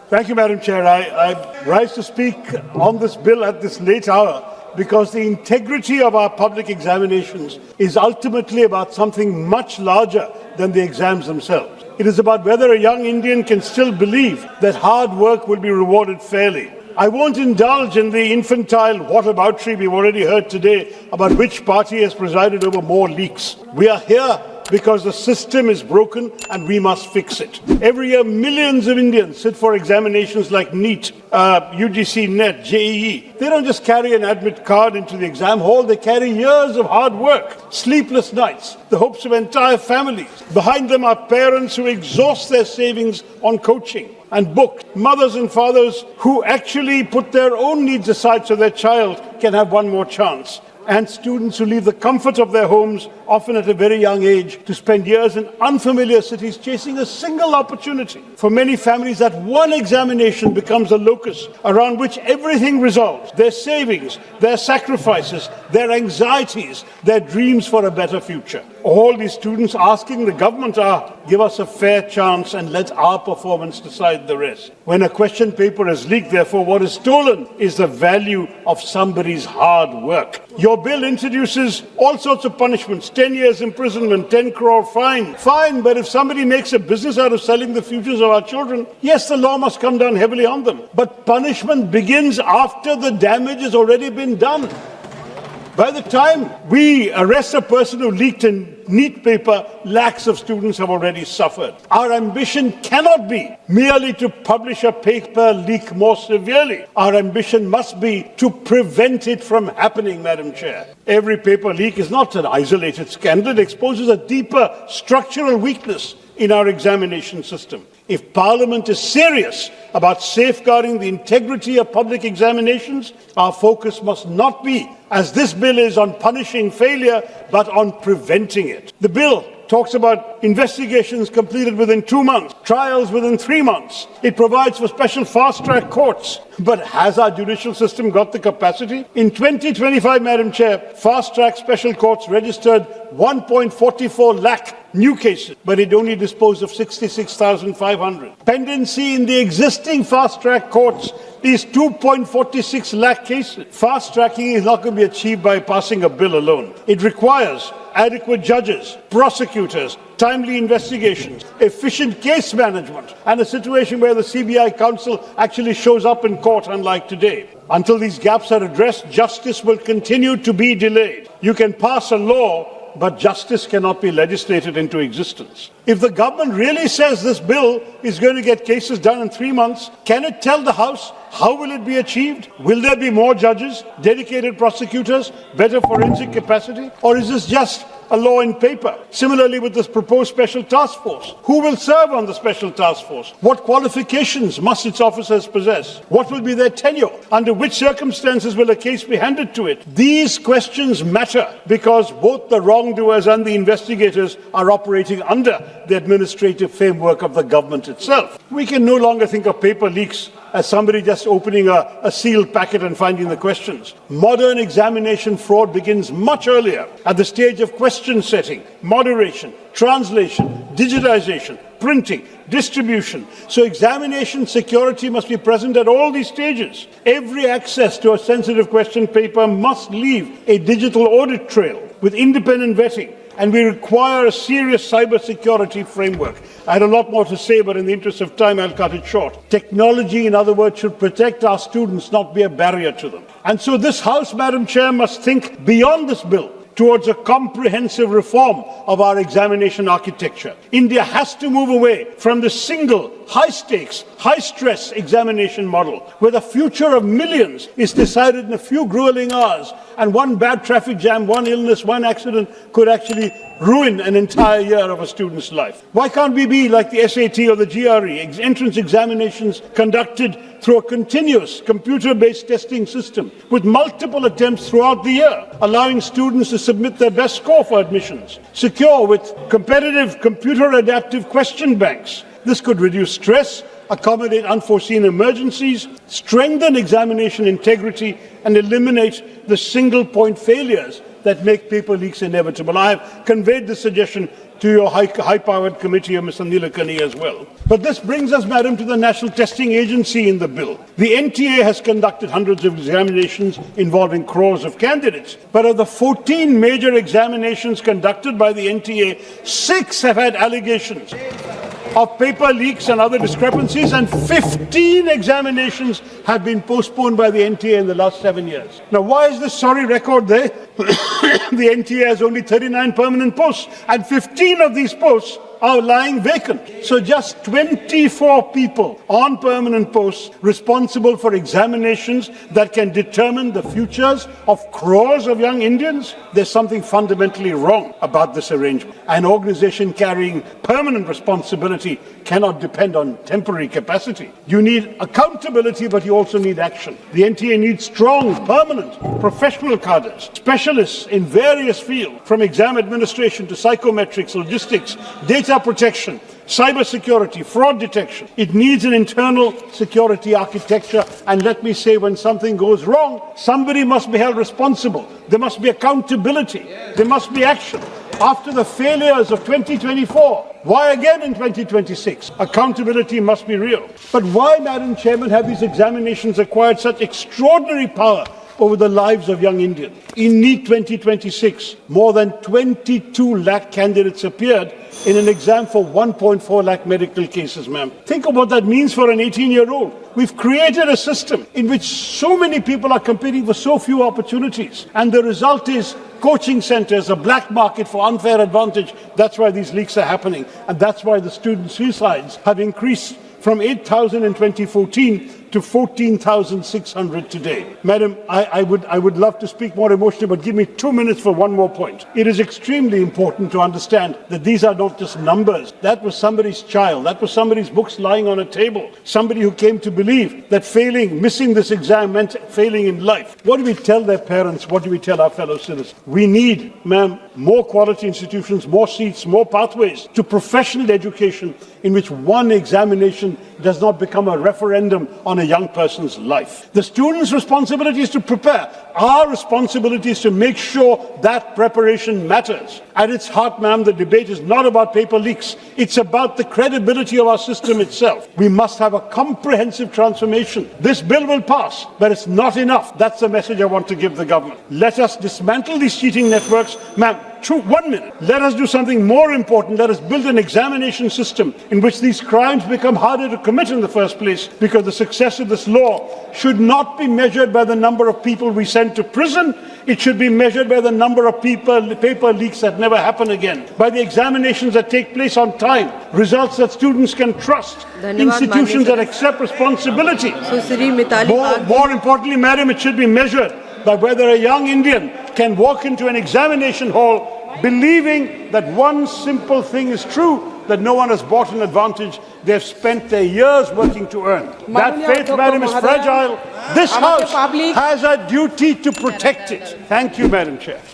Thank you, Madam Chair. I rise to speak on this bill at this late hour because the integrity of our public examinations is ultimately about something much larger than the exams themselves. It is about whether a young Indian can still believe that hard work will be rewarded fairly. I won't indulge in the infantile whataboutery we've already heard today about which party has presided over more leaks. We are here because the system is broken and we must fix it. Every year, millions of Indians sit for examinations like NEET, UGC, NET, JEE. They don't just carry an admit card into the exam hall, they carry years of hard work, sleepless nights, the hopes of entire families. Behind them are parents who exhaust their savings on coaching and books, mothers and fathers who actually put their own needs aside so their child can have one more chance, and students who leave the comfort of their homes, often at a very young age, to spend years in unfamiliar cities chasing a single opportunity. For many families, that one examination becomes a locus around which everything resolves: their savings, their sacrifices, their anxieties, their dreams for a better future. All these students asking the government are, give us a fair chance and let our performance decide the rest. When a question paper is leaked, therefore, what is stolen is the value of somebody's hard work. Your bill introduces all sorts of punishments: 10 years imprisonment, 10 crore fine. Fine, but if somebody makes a business out of selling the futures of our children, yes, the law must come down heavily on them. But punishment begins after the damage has already been done. By the time we arrest a person who leaked a NEET paper, lakhs of students have already suffered. Our ambition cannot be merely to publish a paper leak more severely. Our ambition must be to prevent it from happening, Madam Chair. Every paper leak is not an isolated scandal. It exposes a deeper structural weakness in our examination system. If Parliament is serious about safeguarding the integrity of public examinations, our focus must not be, as this bill is, on punishing failure, but on preventing it. The bill talks about investigations completed within 2 months, trials within 3 months. It provides for special fast-track courts. But has our judicial system got the capacity? In 2025, Madam Chair, fast-track special courts registered 1.44 lakh new cases, but it only disposed of 66,500. Pendency in the existing fast-track courts is 2.46 lakh cases. Fast-tracking is not going to be achieved by passing a bill alone. It requires adequate judges, prosecutors, timely investigations, efficient case management, and a situation where the CBI counsel actually shows up in court, unlike today. Until these gaps are addressed, justice will continue to be delayed. You can pass a law, but justice cannot be legislated into existence. If the government really says this bill is going to get cases done in 3 months, can it tell the House how will it be achieved? Will there be more judges, dedicated prosecutors, better forensic capacity? Or is this just a law in paper? Similarly, with this proposed special task force, who will serve on the special task force? What qualifications must its officers possess? What will be their tenure? Under which circumstances will a case be handed to it? These questions matter because both the wrongdoers and the investigators are operating under the administrative framework of the government itself. We can no longer think of paper leaks as somebody just opening a sealed packet and finding the questions. Modern examination fraud begins much earlier, at the stage of question setting, moderation, translation, digitization, printing, distribution. So examination security must be present at all these stages. Every access to a sensitive question paper must leave a digital audit trail with independent vetting, and we require a serious cybersecurity framework. I had a lot more to say, but in the interest of time, I'll cut it short. Technology, in other words, should protect our students, not be a barrier to them. And so this House, Madam Chair, must think beyond this bill towards a comprehensive reform of our examination architecture. India has to move away from the single, high-stakes, high-stress examination model, where the future of millions is decided in a few grueling hours, and one bad traffic jam, one illness, one accident could actually ruin an entire year of a student's life. Why can't we be like the SAT or the GRE, entrance examinations conducted through a continuous computer-based testing system with multiple attempts throughout the year, allowing students to submit their best score for admissions, secure with competitive computer-adaptive question banks? This could reduce stress, accommodate unforeseen emergencies, strengthen examination integrity, and eliminate the single-point failures that make paper leaks inevitable. I have conveyed this suggestion to your high-powered committee of Mr. Nilekani as well. But this brings us, Madam, to the National Testing Agency in the bill. The NTA has conducted hundreds of examinations involving crores of candidates. But of the 14 major examinations conducted by the NTA, 6 have had allegations of paper leaks and other discrepancies, and 15 examinations have been postponed by the NTA in the last 7 years. Now, why is this sorry record there? The NTA has only 39 permanent posts, and 15 of these posts are lying vacant. So just 24 people on permanent posts responsible for examinations that can determine the futures of crores of young Indians. There's something fundamentally wrong about this arrangement. An organization carrying permanent responsibility cannot depend on temporary capacity. You need accountability, but you also need action. The NTA needs strong, permanent, professional cadres, specialists in various fields, from exam administration to psychometrics, logistics, data protection, cyber security, fraud detection. It needs an internal security architecture. And let me say, when something goes wrong, somebody must be held responsible. There must be accountability. There must be action. After the failures of 2024, why again in 2026? Accountability must be real. But why, Madam Chairman, have these examinations acquired such extraordinary power over the lives of young Indians? In NEET 2026, more than 22 lakh candidates appeared in an exam for 1.4 lakh medical cases, ma'am. Think of what that means for an 18-year-old. We've created a system in which so many people are competing for so few opportunities. And the result is coaching centers, a black market for unfair advantage. That's why these leaks are happening. And that's why the student suicides have increased from 8,000 in 2014 to 14,600 today. Madam, I would love to speak more emotionally, but give me 2 minutes for one more point. It is extremely important to understand that these are not just numbers. That was somebody's child. That was somebody's books lying on a table. Somebody who came to believe that missing this exam meant failing in life. What do we tell their parents? What do we tell our fellow citizens? We need, ma'am, more quality institutions, more seats, more pathways to professional education in which one examination does not become a referendum on a young person's life. The student's responsibility is to prepare. Our responsibility is to make sure that preparation matters. At its heart, ma'am, the debate is not about paper leaks. It's about the credibility of our system itself. We must have a comprehensive transformation. This bill will pass, but it's not enough. That's the message I want to give the government. Let us dismantle these cheating networks. Ma'am, 1 minute. Let us do something more important. Let us build an examination system in which these crimes become harder to commit in the first place, because the success of this law should not be measured by the number of people we send to prison. It should be measured by the number of paper leaks that never happen again, by the examinations that take place on time, results that students can trust, institutions that accept responsibility. More importantly, madam, it should be measured by whether a young Indian can walk into an examination hall believing that one simple thing is true, that no one has bought an advantage they've spent their years working to earn. That faith, madam, is fragile. This House has a duty to protect it. Thank you, Madam Chair.